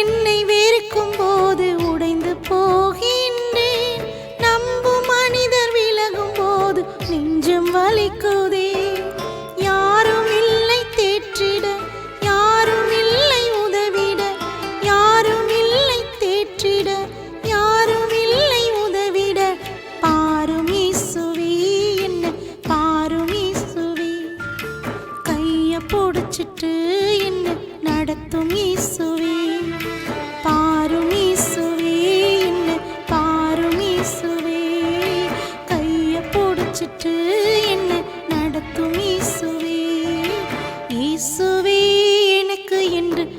என்னை வெறுக்கும் போது உடைந்து போகின்றேன். நம்பும் மனிதர் விலகும் போது நெஞ்சம் வலிக்குதே. யாரும் இல்லை தேற்றிட, யாரும் இல்லை உதவிட, யாரும் இல்லை தேற்றிட, யாரும் இல்லை உதவிட. பாரும் இயேசுவே, என்ன பாரும் இயேசுவே. கைய பொடிச்சிட்டு என்ன நடத்தும் இயேசுவே.